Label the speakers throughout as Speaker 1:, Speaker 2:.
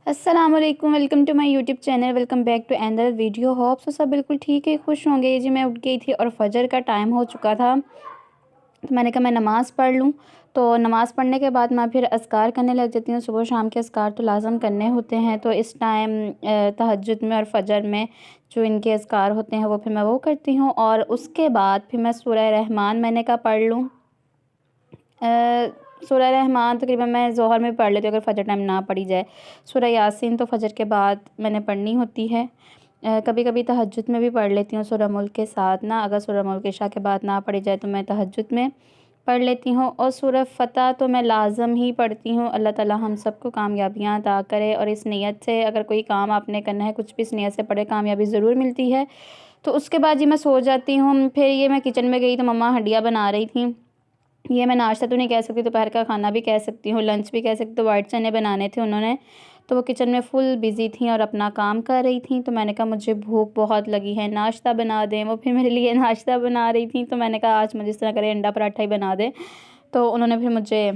Speaker 1: अस्सलामुअलैकुम, welcome to my YouTube channel. Welcome back to another video. Hope so सब बिल्कुल ठीक है, खुश होंगे। ये जी मैं उठ गई थी और फजर का टाइम हो चुका था, तो मैंने कहा मैं नमाज़ पढ़ लूँ। तो नमाज़ पढ़ने के बाद मैं फिर अज़कार करने लग जाती हूँ। सुबह शाम के अज़कार तो लाज़म करने होते हैं, तो इस टाइम तहज्जुद में और फजर में जो इनके अज़कार होते हैं वो फिर मैं वो करती हूँ। और उसके बाद फिर मैं सूरह रहमान मैंने कहा पढ़ लूँ। सूरह रहमान तकरीबन मैं ज़ोहर में पढ़ लेती हूँ, अगर फ़जर टाइम ना पढ़ी जाए। सूरह यासीन तो फ़जर के बाद मैंने पढ़नी होती है। कभी कभी तहज्जुद में भी पढ़ लेती हूँ सूरह मुल्क के साथ ना, अगर सूरह मुल्क इशा के बाद ना पढ़ी जाए तो मैं तहज्जुद में पढ़ लेती हूँ। और सूरह फ़तह तो मैं लाज़म ही पढ़ती हूँ। अल्लाह ताला हम सबको कामयाबियाँ अता करे, और इस नीयत से अगर कोई काम आपने करना है, कुछ भी इस नीयत से पढ़े, कामयाबी ज़रूर मिलती है। तो उसके बाद जी मैं सो जाती हूँ। फिर ये मैं किचन में गई तो मम्मा हंडिया बना रही थी। ये मैं नाश्ता तो नहीं कह सकती, दोपहर का खाना भी कह सकती हूँ, लंच भी कह सकती। तो वाइट चने बनाने थे उन्होंने, तो वो किचन में फुल बिज़ी थी और अपना काम कर रही थी। तो मैंने कहा मुझे भूख बहुत लगी है, नाश्ता बना दें। वो फिर मेरे लिए नाश्ता बना रही थी, तो मैंने कहा आज मुझे इस तरह करे अंडा पराठा ही बना दें। तो उन्होंने फिर मुझे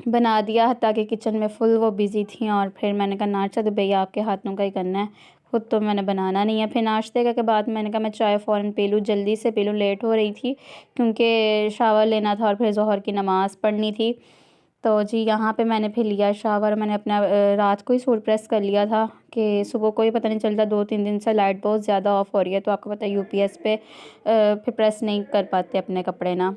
Speaker 1: बना दिया, ताकि किचन में फुल वो बिज़ी थी। और फिर मैंने कहा नाश्ता तो भैया आपके हाथों का ही करना है, खुद तो मैंने बनाना नहीं है। फिर नाश्ते के बाद मैंने कहा मैं चाय फ़ौरन पी लूँ, जल्दी से पी लूँ, लेट हो रही थी क्योंकि शावर लेना था और फिर ज़ोहर की नमाज़ पढ़नी थी। तो जी यहाँ पे मैंने फिर लिया शावर। मैंने अपना रात को ही सूट प्रेस कर लिया था कि सुबह को ही पता नहीं चलता। 2-3 दिन से लाइट बहुत ज़्यादा ऑफ हो रही है, तो आपको पता है यूपीएस पे फिर प्रेस नहीं कर पाते अपने कपड़े ना।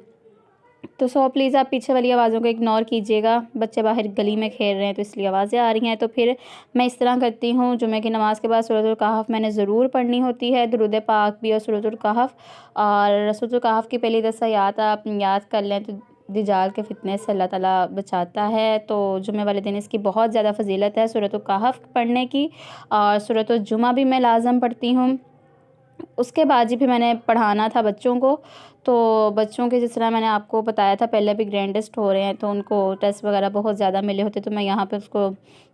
Speaker 1: तो सो प्लीज़ आप पीछे वाली आवाज़ों को इग्नोर कीजिएगा, बच्चे बाहर गली में खेल रहे हैं तो इसलिए आवाज़ें आ रही हैं। तो फिर मैं इस तरह करती हूँ, जुमे की नमाज़ के बाद सूरतुल कहफ़ मैंने ज़रूर पढ़नी होती है, दुरूद पाक भी और सूरतुल कहफ़। और सूरतुल कहफ़ की पहली 10 आयत आप याद कर लें तो दज्जाल के फितने से अल्लाह ताला बचाता है। तो जुमे वाले दिन इसकी बहुत ज़्यादा फ़जीलत है सूरतुल कहफ़ पढ़ने की। और सूरतुल जुमा भी मैं लाज़म पढ़ती हूँ। उसके बाद जी फिर मैंने पढ़ाना था बच्चों को। तो बच्चों के जिस तरह मैंने आपको बताया था पहले भी ग्रैंड टेस्ट हो रहे हैं, तो उनको टेस्ट वगैरह बहुत ज़्यादा मिले होते, तो मैं यहाँ पे उसको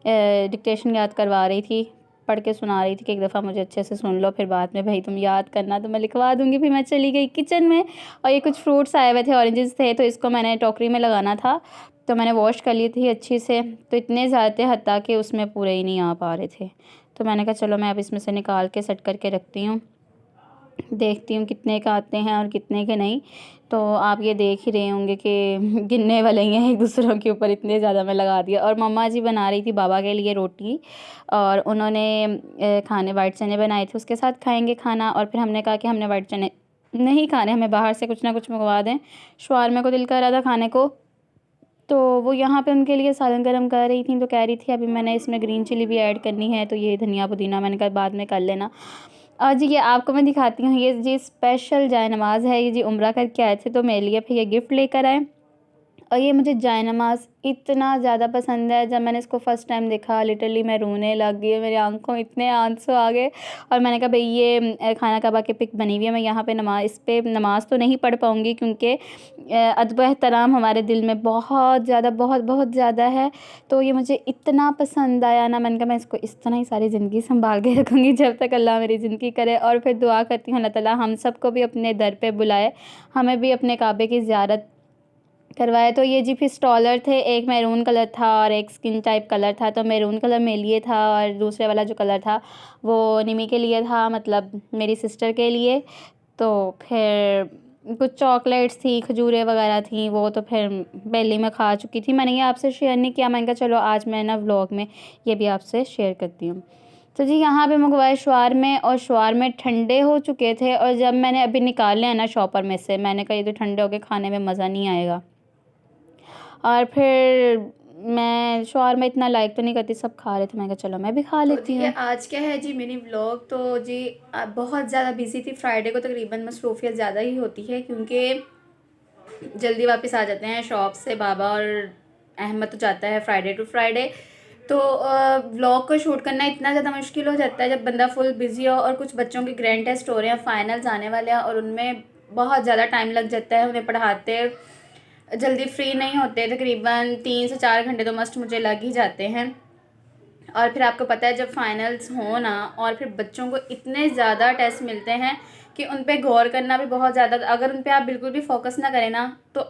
Speaker 1: डिक्टेशन याद करवा रही थी, पढ़ के सुना रही थी कि एक दफ़ा मुझे अच्छे से सुन लो, फिर बाद में भाई तुम याद करना तो मैं लिखवा दूँगी। फिर मैं चली गई किचन में, और ये कुछ फ्रूट्स आए हुए थे, ऑरेंजेस थे, तो इसको मैंने टोकरी में लगाना था। तो मैंने वॉश कर ली थी अच्छी से, तो इतने ज़्यादा थे हत्ता कि उसमें पूरे ही नहीं आ पा रहे थे। तो मैंने कहा चलो मैं अब इसमें से निकाल के सेट करके रखती हूँ, देखती हूँ कितने का आते हैं और कितने के नहीं। तो आप ये देख ही रहे होंगे कि गिनने वाले ही हैं एक दूसरों के ऊपर, इतने ज़्यादा मैं लगा दिया। और मम्मा जी बना रही थी बाबा के लिए रोटी, और उन्होंने खाने वाइट चने बनाए थे, उसके साथ खाएंगे खाना। और फिर हमने कहा कि हमने वाइट चने नहीं खाने, हमें बाहर से कुछ ना कुछ मंगवा दें। शवारमा को दिल कर रहा था खाने को, तो वो यहाँ पे उनके लिए सालन गरम कर रही थी। तो कह रही थी अभी मैंने इसमें ग्रीन चिली भी ऐड करनी है, तो ये धनिया पुदीना मैंने कहा बाद में कर लेना। और जी ये आपको मैं दिखाती हूँ, ये जी स्पेशल जाए नमाज़ है, ये जी उम्रा करके आए थे तो मेरे लिए फिर ये गिफ्ट लेकर आए। और ये मुझे जायनमाज़ इतना ज़्यादा पसंद है, जब मैंने इसको फ़र्स्ट टाइम देखा लिटरली मैं रोने लग गई, मेरी आंखों में इतने आंसू आ गए। और मैंने कहा भाई ये खाना कबा की पिक बनी हुई है, मैं यहाँ पे इस पे नमाज़ तो नहीं पढ़ पाऊँगी क्योंकि अदब एहतराम हमारे दिल में बहुत ज़्यादा बहुत बहुत ज़्यादा है। तो ये मुझे इतना पसंद आया ना, मैंने कहा मैं इसको इस तरह ही सारी ज़िंदगी संभाल के रखूँगी जब तक अल्लाह मेरी ज़िंदगी करे। और फिर दुआ करती हूँ अल्लाह ताला हम सबको भी अपने दर पे बुलाए, हमें भी अपने काबे की ज़ियारत करवाए। तो ये जी फिर स्टॉलर थे, एक मैरून कलर था और एक स्किन टाइप कलर था। तो मैरून कलर मेरे लिए था और दूसरे वाला जो कलर था वो निमी के लिए था, मतलब मेरी सिस्टर के लिए। तो फिर कुछ चॉकलेट्स थी, खजूरें वगैरह थी, वो तो फिर पहले मैं खा चुकी थी, मैंने ये आपसे शेयर नहीं किया। मैंने कहा चलो आज मैं ना व्लॉग में ये भी आपसे शेयर करती हूँ। तो जी यहाँ पे मंगवाए शवारमे, और शवारमे ठंडे हो चुके थे, और जब मैंने अभी निकाले हैं ना शॉपर में से, मैंने कहा ये तो ठंडे हो गए, खाने में मज़ा नहीं आएगा। और फिर मैं शौरमा इतना लाइक तो नहीं करती, सब खा रहे थे, मैंने कहा चलो मैं भी खा लेती हूँ। आज क्या है जी मिनी व्लॉग, तो जी बहुत ज़्यादा बिजी थी। फ्राइडे को तकरीबन मसरूफियत ज़्यादा ही होती है क्योंकि जल्दी वापस आ जाते हैं शॉप से बाबा, और अहमद तो जाता है फ्राइडे टू फ्राइडे। तो व्लॉग को शूट करना इतना ज़्यादा मुश्किल हो जाता है जब बंदा फुल बिज़ी हो, और कुछ बच्चों के ग्रैंड टेस्ट हो रहे हैं, फाइनल्स आने वाले हैं, और उनमें बहुत ज़्यादा टाइम लग जाता है, उन्हें पढ़ाते जल्दी फ्री नहीं होते। तकरीबन 3 से 4 घंटे तो मस्ट मुझे लग ही जाते हैं। और फिर आपको पता है जब फाइनल्स हो ना, और फिर बच्चों को इतने ज़्यादा टेस्ट मिलते हैं कि उन पे गौर करना भी बहुत ज़्यादा, अगर उन पे आप बिल्कुल भी फोकस ना करें ना तो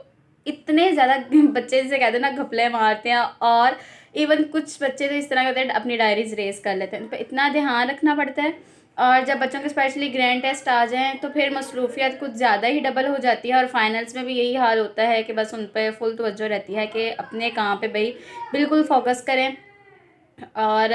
Speaker 1: इतने ज़्यादा बच्चे जिसे कहते हैं ना घपले मारते हैं, और इवन कुछ बच्चे तो इस तरह करते हैं अपनी डायरीज रेस कर लेते हैं। तो इतना ध्यान रखना पड़ता है। और जब बच्चों के स्पेशली ग्रैंड टेस्ट आ जाएँ तो फिर मसरूफियत कुछ ज़्यादा ही डबल हो जाती है, और फाइनल्स में भी यही हाल होता है कि बस उन पर फुल तवज्जो रहती है कि अपने काम पे भाई बिल्कुल फोकस करें। और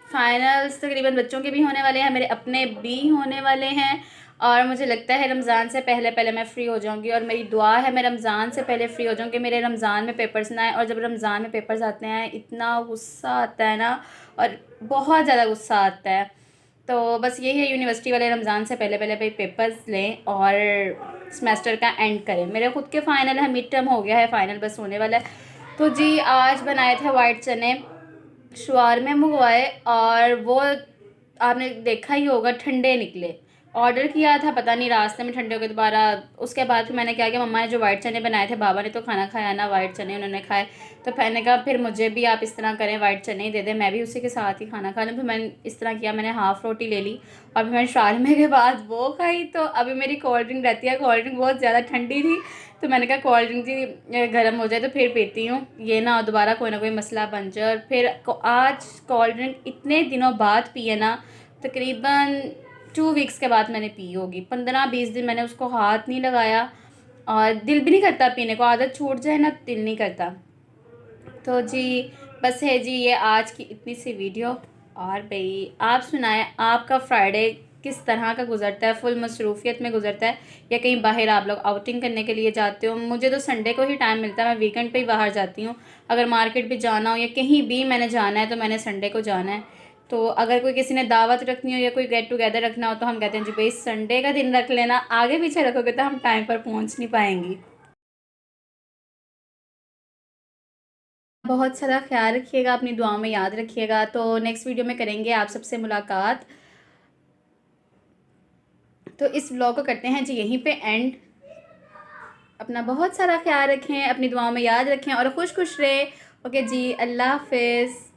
Speaker 1: फाइनल्स तकरीबन बच्चों के भी होने वाले हैं, मेरे अपने भी होने वाले हैं, और मुझे लगता है रमज़ान से पहले पहले मैं फ़्री हो जाऊंगी, और मेरी दुआ है मैं रमज़ान से पहले फ़्री हो जाऊँ कि मेरे रमज़ान में पेपर्स ना आए। और जब रमज़ान में पेपर्स आते हैं इतना गुस्सा आता है ना, और बहुत ज़्यादा गुस्सा आता है। तो बस यही है, यूनिवर्सिटी वाले रमज़ान से पहले पहले भाई पेपर्स लें और सेमेस्टर का एंड करें। मेरे खुद के फ़ाइनल है, मिड टर्म हो गया है, फ़ाइनल बस होने वाला है। तो जी आज बनाए थे वाइट चने, शवारमे मंगवाए, और वो आपने देखा ही होगा ठंडे निकले। ऑर्डर किया था, पता नहीं रास्ते में ठंडे हो गए दोबारा। उसके बाद फिर मैंने क्या किया, मम्मा ने जो वाइट चने बनाए थे, बाबा ने तो खाना खाया ना, वाइट चने उन्होंने खाए। तो मैंने कहा फिर मुझे भी आप इस तरह करें, वाइट चने ही दे दें, मैं भी उसी के साथ ही खाना खा लूँ। फिर मैंने इस तरह किया, मैंने हाफ़ रोटी ले ली और फिर मैंने शवारमे के बाद वो खाई। तो अभी मेरी कोल्ड ड्रिंक रहती है, कोल्ड ड्रिंक बहुत ज़्यादा ठंडी थी, तो मैंने कहा कोल्ड ड्रिंक जी गर्म हो जाए तो फिर पीती हूँ, ये ना दोबारा कोई ना कोई मसला बन जाए। और फिर आज कोल्ड ड्रिंक इतने दिनों बाद पी है ना, तकरीबन 2 वीक्स के बाद मैंने पी होगी। 15-20 दिन मैंने उसको हाथ नहीं लगाया, और दिल भी नहीं करता पीने को, आदत छूट जाए ना दिल नहीं करता। तो जी बस है जी ये आज की इतनी सी वीडियो। और भाई आप सुनाएं, आपका फ्राइडे किस तरह का गुजरता है, फुल मसरूफियत में गुजरता है या कहीं बाहर आप लोग आउटिंग करने के लिए जाते हो? मुझे तो संडे को ही टाइम मिलता है, मैं वीकेंड पे ही बाहर जाती हूँ। अगर मार्केट भी जाना हो या कहीं भी मैंने जाना है तो मैंने संडे को जाना है। तो अगर कोई किसी ने दावत रखनी हो या कोई गेट टुगेदर रखना हो तो हम कहते हैं जी भाई संडे का दिन रख लेना, आगे पीछे रखोगे तो हम टाइम पर पहुँच नहीं पाएंगी। बहुत सारा ख्याल रखिएगा, अपनी दुआओं में याद रखिएगा। तो नेक्स्ट वीडियो में करेंगे आप सबसे मुलाकात। तो इस व्लॉग को करते हैं जी यहीं पे एंड। अपना बहुत सारा ख्याल रखें, अपनी दुआओं में याद रखें और खुश खुश रहें। ओके जी, अल्लाह हाफिज़।